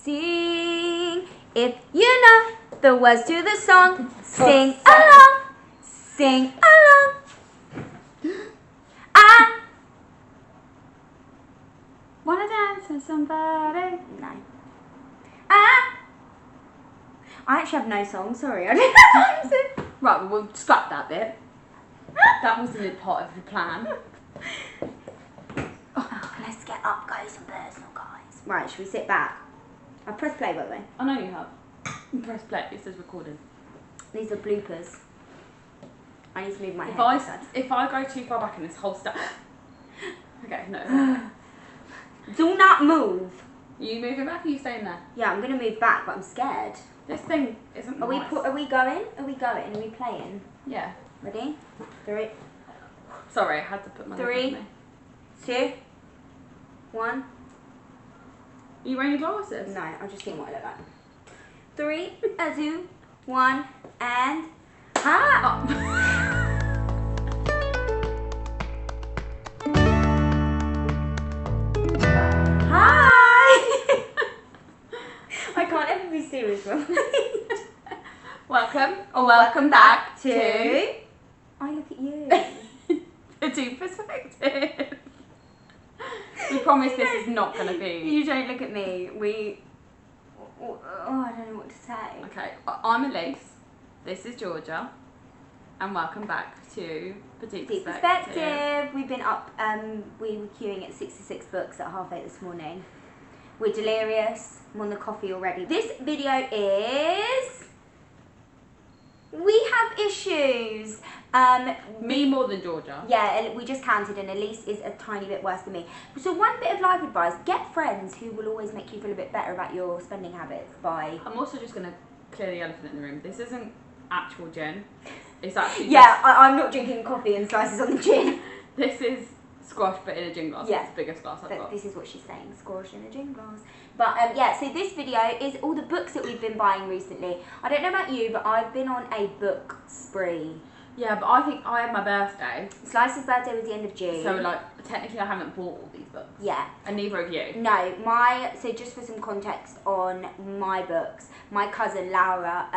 Sing if you know the words to the song. Sing along, sing along. I wanna dance with somebody. No. I actually have no song, sorry. I don't know what I'm saying. Right, well, we'll scrap that bit. That wasn't a part of the plan. Oh, let's get up close and personal, guys. Right, should we sit back? I've pressed play, by the way. I know you have. Press play, it says recording. These are bloopers. I need to move my head. If I go too far back in this whole stuff. Okay, no. Do not move. You moving back or are you staying there? Yeah, I'm going to move back, but I'm scared. This thing isn't nice. Are we going? Are we going? Are we playing? Yeah. Ready? 3. Sorry, I had to put my 3, 2, 1. Are you wearing your glasses? No, I'm just seeing what I look like. 3, 2, 1, and ha! Hi! I can't ever be serious. Welcome back to I look at you. the Two Perspectives. We promise this is not going to be. You don't look at me. Oh, I don't know what to say. Okay, I'm Elise. This is Georgia, and welcome back to Petite Perspective. We've been up. We were queuing at 66 books at 8:30 this morning. We're delirious. I'm on the coffee already. This video is. We have issues. Me more than Georgia. Yeah, we just counted and Elise is a tiny bit worse than me. So one bit of life advice, get friends who will always make you feel a bit better about your spending habits by... I'm also just going to clear the elephant in the room. This isn't actual gin. It's actually I'm not drinking coffee and slices on the gin. This is squash but in a gin glass. Yeah. It's the biggest glass I've got. This is what she's saying, squash in a gin glass. But so this video is all the books that we've been buying recently. I don't know about you, but I've been on a book spree. Yeah, but I think I had my birthday. Slice's birthday was the end of June. So, technically I haven't bought all these books. Yeah. And neither of you. No, so just for some context on my books, my cousin Laura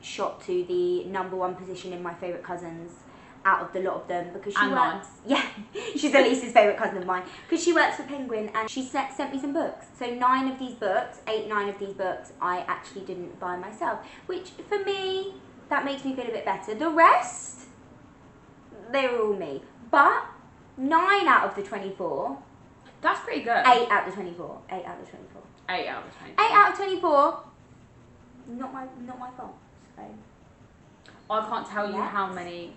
shot to the #1 position in my favourite cousins out of the lot of them because she works. Yeah, she's Elise's favourite cousin of mine because she works for Penguin and she sent me some books. So 9 of these books, 9 of these books, I actually didn't buy myself, which for me that makes me feel a bit better. The rest, they were all me, but 9 out of the 24. That's pretty good. 8 out of the 24. 8 out of the 24. 8 out of the 24. 8 out of 24. Not my fault. So. I can't tell you how many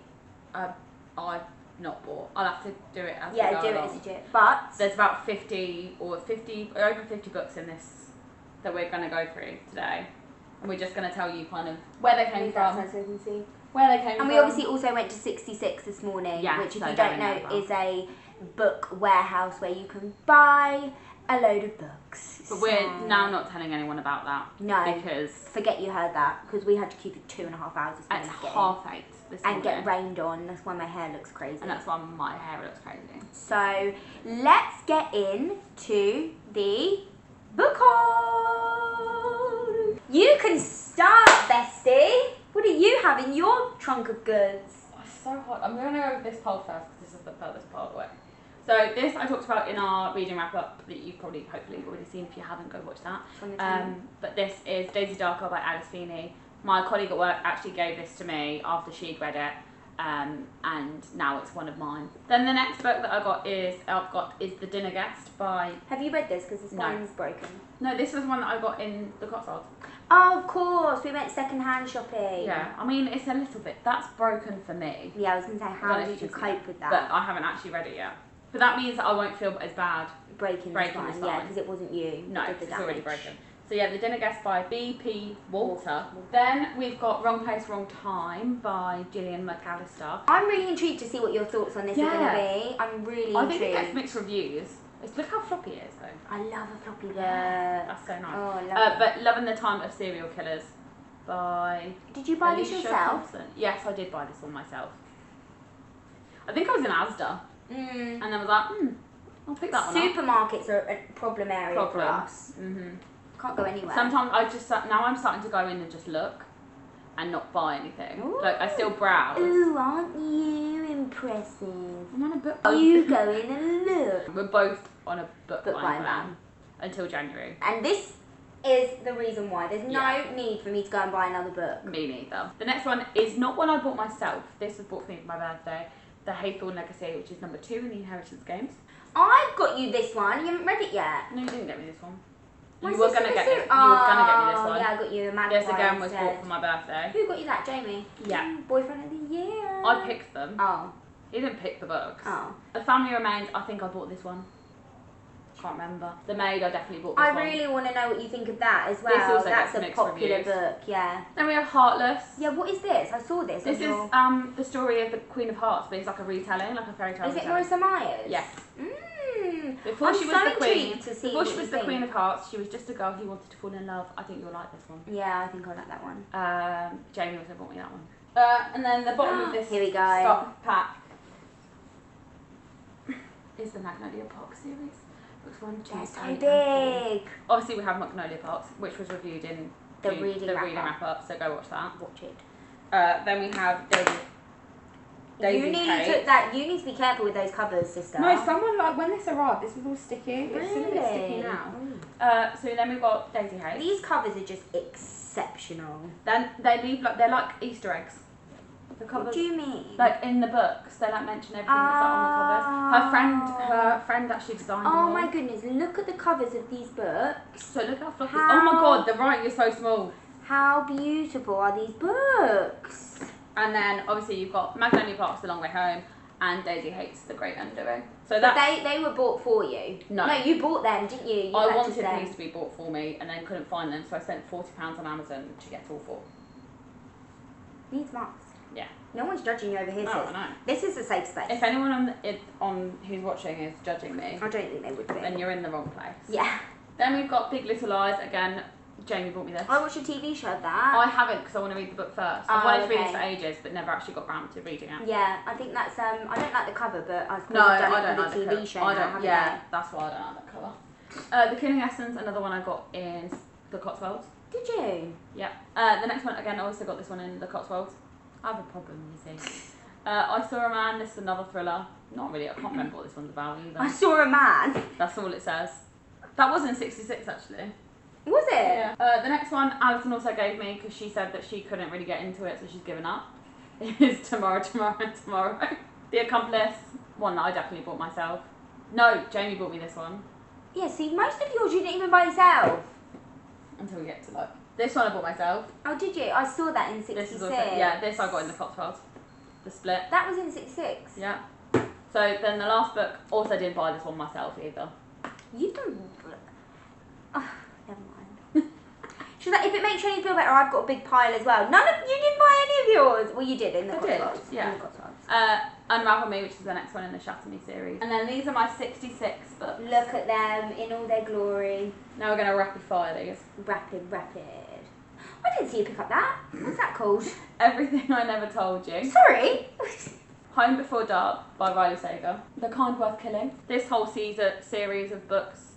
I've not bought. I'll have to do it as we go do along. it as you do it. But there's about 50 over 50 books in this that we're going to go through today, and we're just going to tell you kind of where they came from. So we can see. Where they came from. And we obviously also went to 66 this morning, which if you don't know is a book warehouse where you can buy a load of books. But we're now not telling anyone about that. No. Because... Forget you heard that, because we had to queue for 2.5 hours this morning. It's 8:30 this morning. And get rained on, that's why my hair looks crazy. And that's why my hair looks crazy. So, let's get into the book haul. You can start, bestie. What do you have in your trunk of goods? Oh, it's so hot. I'm going to go with this pole first because this is the furthest part away. So this I talked about in our reading wrap up that you've hopefully already seen. If you haven't, go watch that. But this is Daisy Darko by Alice Feeney. My colleague at work actually gave this to me after she'd read it, and now it's one of mine. Then the next book that I've got is The Dinner Guest by... Have you read this? Because this one's broken. No, this was one that I got in the Cotswolds. Oh, of course. We went second-hand shopping. Yeah, I mean, it's a little bit... That's broken for me. Yeah, I was going to say, how did you cope with that? But I haven't actually read it yet. But that means that I won't feel as bad. Breaking this one, yeah, because it wasn't you. No, it's already broken. So yeah, The Dinner Guest by B.P. Walter. Then we've got Wrong Place, Wrong Time by Gillian McAllister. I'm really intrigued to see what your thoughts on this are going to be. I'm really intrigued. I think it gets mixed reviews. Look how floppy it is though. I love a floppy book. Yeah, that's so nice. Oh, I love it. But Loving the Time of Serial Killers by... Did you buy this yourself? Thompson. Yes, I did buy this one myself. I think I was in Asda. And then was like, I'll pick that one up. Supermarkets are a problem area for us. Can't go anywhere. Sometimes now I'm starting to go in and just look and not buy anything. Ooh. Like I still browse. Ooh, aren't you impressive? I'm on a book. You go in and look. We're both on a book buying buying ban ban. until January. And this is the reason why. There's no Yeah. need for me to go and buy another book. Me neither. The next one is not one I bought myself. This was bought for me for my birthday. The Haythorne Legacy, which is number 2 in the Inheritance Games. I've got you this one. You haven't read it yet. No, you didn't get me this one. My You were sister gonna get was me. it? You were gonna get me this Oh, one. Yeah, I got you a magpie. This again was instead. bought for my birthday. Who got you that, Jamie? Yeah. Boyfriend of the year. I picked them. Oh. He didn't pick the books. Oh. The Family Remains, I think I bought this one. Can't remember. The Maid, I definitely bought this I one. really want to know what you think of that as well. This also That's gets a mixed popular reviews. book, yeah. Then we have Heartless. Yeah, what is this? I saw this. This is the story of the Queen of Hearts, but it's like a retelling, like a fairy tale. Is it retelling. Marissa Myers? Yes. Before she was the queen, to see before she what was you the Queen think. of Hearts, she was just a girl who wanted to fall in love. I think you'll like this one. Yeah, I think I like that one. Jamie also bought me that one. And then the bottom of this Here we go. stock pack is the Magnolia Park series. Books 1, 2, They're so 3, and 4. big. Obviously, we have Magnolia Parks, which was reviewed in The reading wrap up. So go watch that. Watch it. Then we have Daisy You need Kate. you need to be careful with those covers, sister. No, someone like when this arrived, this was all sticky. It's still a bit sticky Really? now. So then we've got Daisy Hayes. These covers are just exceptional. Then they leave they're like Easter eggs. The covers, What do you mean? like in the books, they like mention everything that's like on the covers. Her friend actually designed them Oh all. my goodness, look at the covers of these books. So look how fluffy. How- Oh my god, the writing is so small. How beautiful are these books? And then obviously you've got Magnolia Park's The Long Way Home and Daisy Hates The Great Undoing. So But that they were bought for you. No. No, you bought them, didn't you? I purchased wanted them. these to be bought for me and then couldn't find them, so I spent £40 on Amazon to get all 4. Needs must. Yeah. No one's judging you over here, No, sis. I know. This is a safe space. If anyone on who's watching is judging me, I don't think they would be. then you're in the wrong place. Yeah. Then we've got Big Little Lies. Again, Jamie bought me this. I watched a TV show of that. I haven't because I want to read the book first. I've Oh, wanted to read this okay. for ages, but never actually got round to reading it. Yeah, I think that's I don't like the cover, but I suppose No, I've done I it don't for like the the TV cover. show I now, don't. haven't Yeah, that's why I don't like that cover. The Killing Essence, another one I got in the Cotswolds. they? Did you? Yeah. The next one again, I also got this one in the Cotswolds. I have a problem, you see. I Saw a Man. This is another thriller. Not really. I can't remember what this one's about either. I saw a man. That's all it says. That was in '66 actually. Was it? Yeah. The next one Alison also gave me because she said that she couldn't really get into it, so she's given up. Is Tomorrow, and Tomorrow. The Accomplice, one that I definitely bought myself. No, Jamie bought me this one. Yeah, see, most of yours you didn't even buy yourself. Until we get to like this one, I bought myself. Oh, did you? I saw that in 66. This is also this I got in the Cotswolds. The Split. That was in 66. Yeah. So then the last book, also didn't buy this one myself either. You don't. Oh, never mind. She's like, if it makes you feel better, I've got a big pile as well. None of you didn't buy any of yours. Well, you did in the I did, Cotswolds. yeah. In the Cotswolds. Unravel Me, which is the next one in the Shatter Me series. And then these are my 66 books. Look at them in all their glory. Now we're going to rapid fire these. Rapid. I didn't see you pick up that. What's that called? Everything I Never Told You. Sorry. Home Before Dark by Riley Sager. The Kind Worth Killing. This whole series of books,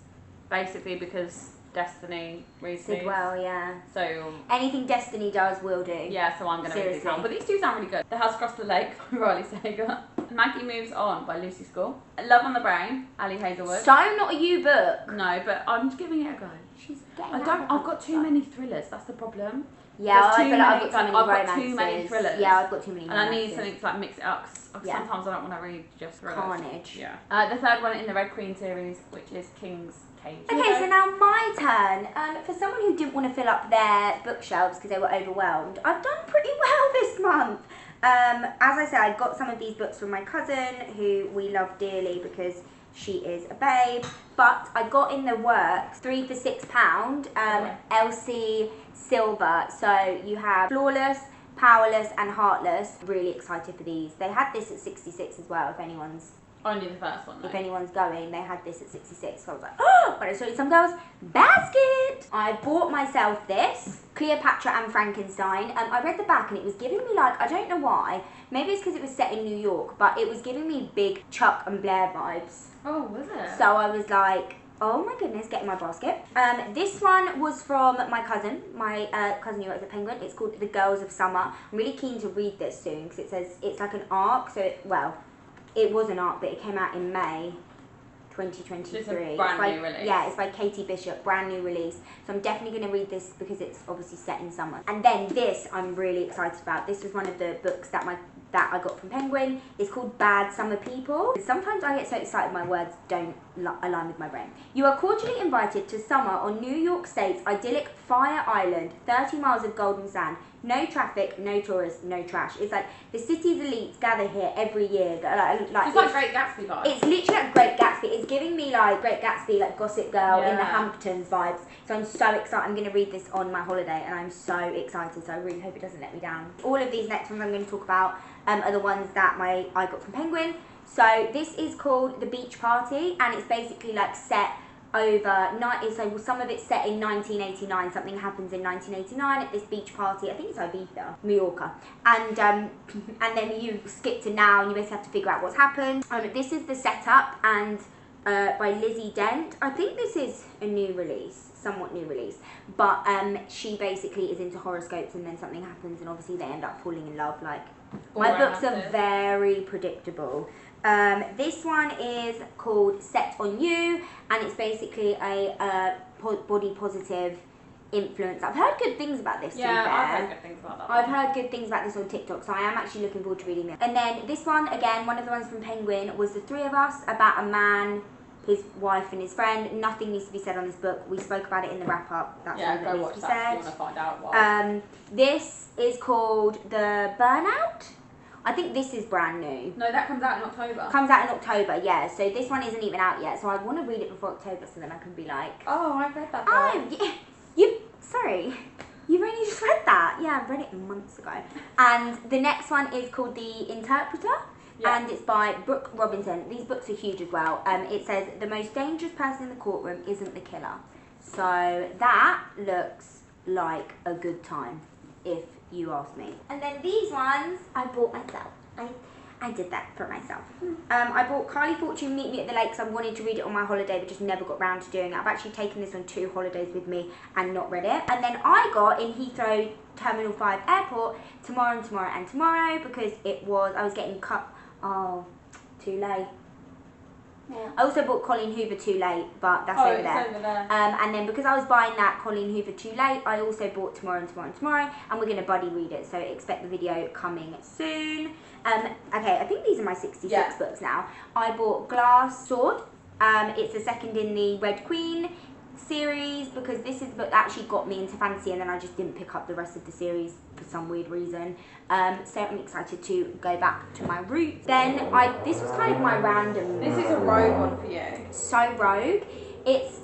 basically because Destiny reads Did these. well, yeah. So Anything Destiny does will do. yeah, so I'm going to read these Seriously. now. But these two sound really good. The House Across the Lake by Riley Sager. Maggie Moves On by Lucy Score. Love on the Brain, Ali Hazelwood. So not a you book. No, but I'm giving it a go. She's getting I've got too many thrillers, that's the problem. Yeah, There's I too feel like many- I've got too many I've got romances. too many thrillers. Yeah, I've got too many And I romances. need something to like mix it up, because Yeah. sometimes I don't want to read just thrillers. Carnage. Yeah. The third one in the Red Queen series, which is King's Cage. Okay, so now my turn. For someone who didn't want to fill up their bookshelves because they were overwhelmed, I've done pretty well this month. As I said, I got some of these books from my cousin, who we love dearly because she is a babe. But I got in the works 3 for £6. Elsie Silver. So you have Flawless, Powerless, and Heartless. Really excited for these. They had this at 66 as well. Only the first one, though. If anyone's going, they had this at 66. So I was like, oh, but I saw it in some girls' basket. I bought myself this, Cleopatra and Frankenstein. I read the back and it was giving me like, I don't know why, maybe it's because it was set in New York, but it was giving me big Chuck and Blair vibes. Oh, was it? So I was like, Oh my goodness, get in my basket. This one was from my cousin who works at Penguin. It's called The Girls of Summer. I'm really keen to read this soon because it says it's like an arc. So, it was an arc, but it came out in May 2023. It's a brand new release. Yeah, it's by Katie Bishop, brand new release. So I'm definitely going to read this because it's obviously set in summer. And then this I'm really excited about. This was one of the books that I got from Penguin. It's called Bad Summer People. Sometimes I get so excited my words don't align with my brain. You are cordially invited to summer on New York State's idyllic Fire Island, 30 miles of golden sand. No traffic, no tourists, no trash. It's like the city's elites gather here every year. It's like Great Gatsby vibes. It's literally like Great Gatsby. It's giving me like Great Gatsby, like Gossip Girl in the Hamptons vibes. So I'm so excited. I'm going to read this on my holiday and I'm so excited. So I really hope it doesn't let me down. All of these next ones I'm going to talk about are the ones that I got from Penguin. So this is called The Beach Party and it's basically like set over so some of it's set in 1989. Something happens in 1989 at this beach party. I think it's Ibiza, Mallorca, and then you skip to now and you basically have to figure out what's happened. This is the setup and by Lizzie Dent. I think this is a new release, somewhat new release, but she basically is into horoscopes and then something happens and obviously they end up falling in love. Like my books are very predictable. This one is called Set on You and it's basically a body positive influence. I've heard good things about this. Yeah, I've heard good things about that. I've heard good things about this on TikTok, so I am actually looking forward to reading this. And then this one, again, one of the ones from Penguin, was The Three of Us, about a man, his wife and his friend. Nothing needs to be said on this book. We spoke about it in the wrap up. That's all that needs to be said. If you want to find out why. This is called The Burnout. I think this is brand new. No, that comes out in October. Comes out in October, yeah. So this one isn't even out yet. So I want to read it before October so then I can be like... Oh, I've read that book. Oh, yeah. Sorry. You've only just read that? Yeah, I've read it months ago. And the next one is called The Interpreter. Yeah. And it's by Brooke Robinson. These books are huge as well. It says, the most dangerous person in the courtroom isn't the killer. So that looks like a good time, if you ask me. And then these ones I bought myself. I did that for myself. I bought Carly Fortune Meet Me at the Lake because I wanted to read it on my holiday but just never got round to doing it. I've actually taken this on 2 holidays with me and not read it. And then I got in Heathrow Terminal 5 Airport Tomorrow and Tomorrow and Tomorrow because I was getting cut. Oh, too late. Yeah. I also bought Colleen Hoover Too Late, but that's over there. Over there. And then because I was buying that Colleen Hoover Too Late, I also bought Tomorrow and Tomorrow and Tomorrow, and we're going to buddy read it, so expect the video coming soon. Okay, I think these are my 66 books now. I bought Glass Sword. It's the second in the Red Queen series because this is the book that actually got me into fantasy and then I just didn't pick up the rest of the series for some weird reason. So I'm excited to go back to my roots. Then this was kind of my random... This is a rogue one for you. So rogue. It's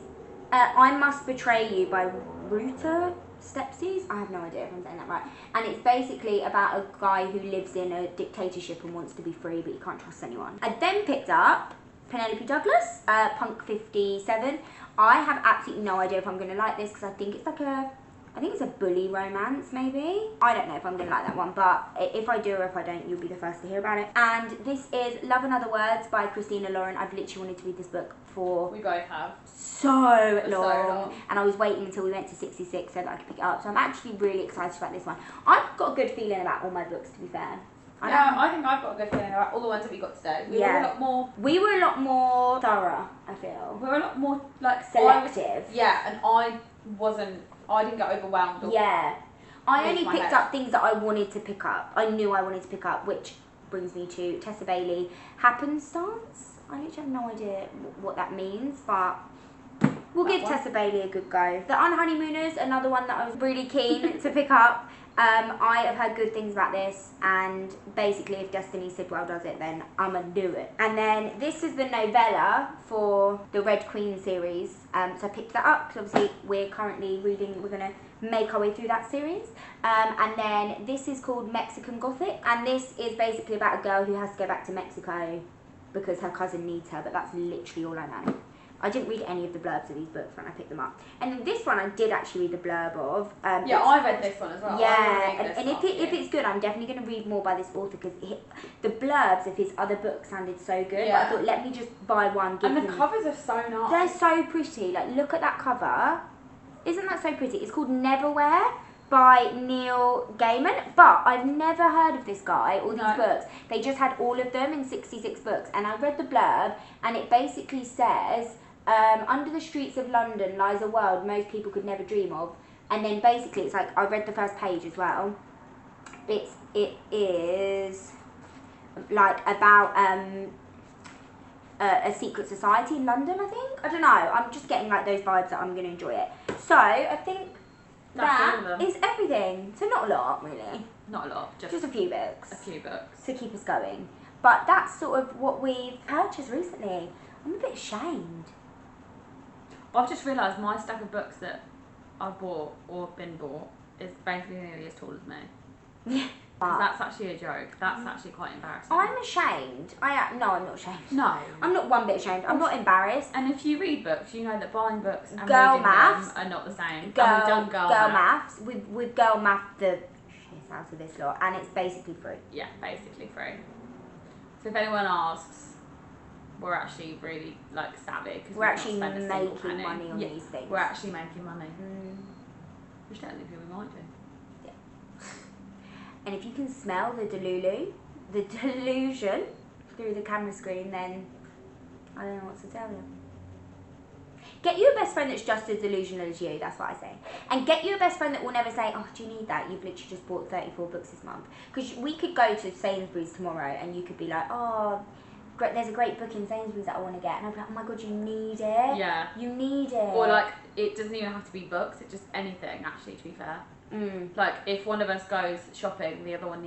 I Must Betray You by Ruta Stepsies. I have no idea if I'm saying that right. And it's basically about a guy who lives in a dictatorship and wants to be free but he can't trust anyone. I then picked up Penelope Douglas, Punk 57. I have absolutely no idea if I'm going to like this because I think it's like a bully romance maybe. I don't know if I'm going to like that one, but if I do or if I don't, you'll be the first to hear about it. And this is Love and Other Words by Christina Lauren. I've literally wanted to read this book for... We both have. So long. And I was waiting until we went to 66 so that I could pick it up. So I'm actually really excited about this one. I've got a good feeling about all my books, to be fair. I think I've got a good feeling about all the ones that we got today. We were a lot more thorough, I feel. We were a lot more like selective. And I didn't get overwhelmed. I only picked up things that I wanted to pick up. I knew I wanted to pick up, which brings me to Tessa Bailey Happenstance. I literally have no idea what that means, but we'll give Tessa Bailey a good go. The Unhoneymooners, another one that I was really keen to pick up. I have heard good things about this, and basically if Destiny Sidwell does it, then I'm going to do it. And then this is the novella for the Red Queen series, so I picked that up because obviously we're currently reading, we're going to make our way through that series. And then this is called Mexican Gothic, and this is basically about a girl who has to go back to Mexico because her cousin needs her, but that's literally all I know. I didn't read any of the blurbs of these books when I picked them up. And then this one I did actually read the blurb of. Yeah, I read this one as well. Yeah, and if it's good, I'm definitely going to read more by this author because the blurbs of his other books sounded so good. Yeah. But I thought, let me just buy one. And the covers are so nice. They're so pretty. Like, look at that cover. Isn't that so pretty? It's called Neverwhere by Neil Gaiman, but I've never heard of this guy or these books. They just had all of them in 66 books, and I read the blurb, and it basically says, under the streets of London lies a world most people could never dream of, and then basically it's like, I read the first page as well. It is like about a secret society in London, I think. I don't know. I'm just getting like those vibes that I'm going to enjoy it. So I think that is everything. So not a lot, really. Not a lot. Just a few books. A few books. To keep us going. But that's sort of what we've purchased recently. I'm a bit ashamed. I've just realised my stack of books that I've bought or been bought is basically nearly as tall as me. Yeah. That's actually a joke. That's actually quite embarrassing. I'm ashamed. No, I'm not ashamed. No. I'm not one bit ashamed. I'm not embarrassed. And if you read books, you know that buying books and girl reading maths them are not the same. Girl, and we've done girl maths. We've girl math the shit out of this lot, and it's basically free. Yeah, basically free. So if anyone asks, we're actually really like savvy because we're actually making money on these things. We're actually making money. Which technically we might do. And if you can smell the delusion through the camera screen, then I don't know what to tell you. Get you a best friend that's just as delusional as you, that's what I say. And get you a best friend that will never say, oh, do you need that? You've literally just bought 34 books this month. Because we could go to Sainsbury's tomorrow and you could be like, oh, great, there's a great book in Sainsbury's that I want to get. And I'd be like, oh my God, you need it. Yeah. You need it. Or like, it doesn't even have to be books, it's just anything, actually, to be fair. Like, if one of us goes shopping, the other one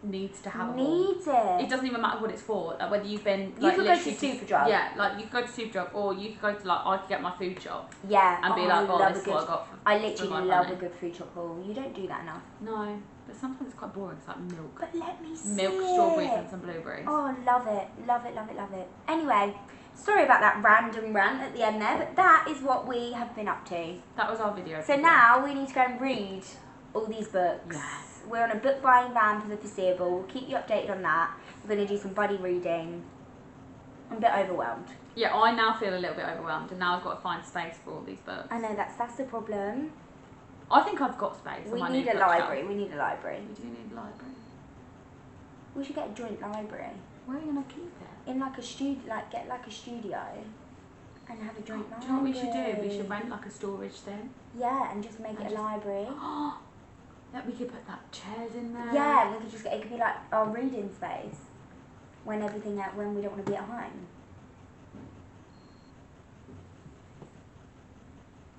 needs to have a haul. It doesn't even matter what it's for. Like, whether you've been like, you could go to Superdrug. Yeah, like you could go to Superdrug, or you could go to like I could get my food shop. Yeah. And be like, oh, this is what I got. I literally love a good food shop haul. You don't do that enough. No, but sometimes it's quite boring. It's like milk. But let me see milk, strawberries, and some blueberries. Oh, love it, love it, love it, love it. Anyway, sorry about that random rant at the end there, but that is what we have been up to. That was our video. So now we need to go and read all these books. Yes. We're on a book buying van for the foreseeable. We'll keep you updated on that. We're going to do some buddy reading. I'm a bit overwhelmed. Yeah, I now feel a little bit overwhelmed, and now I've got to find space for all these books. I know, that's the problem. I think I've got space. We need a library. We need a library. We do need a library. We should get a joint library. Where are you going to keep it? In like a studio, get like a studio. And have a joint library. Do you know what we should do? We should rent like a storage thing. Yeah, and just make it a library. That we could put that chairs in there. Yeah, we could just it could be like our reading space when we don't want to be at home.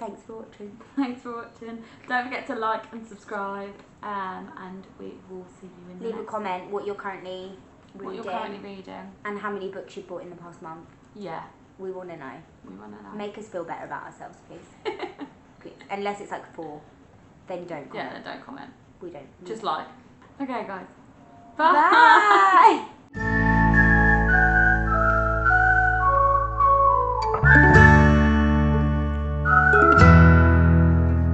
Thanks for watching. Thanks for watching. Don't forget to like and subscribe, and we will see you in the next. Leave a comment what you're currently reading. And how many books you've bought in the past month. Yeah. We want to know. We want to know. Make us feel better about ourselves, please. Please. Unless it's like 4, then don't comment. Yeah, then don't comment. We don't. Just like. Okay, guys. Bye.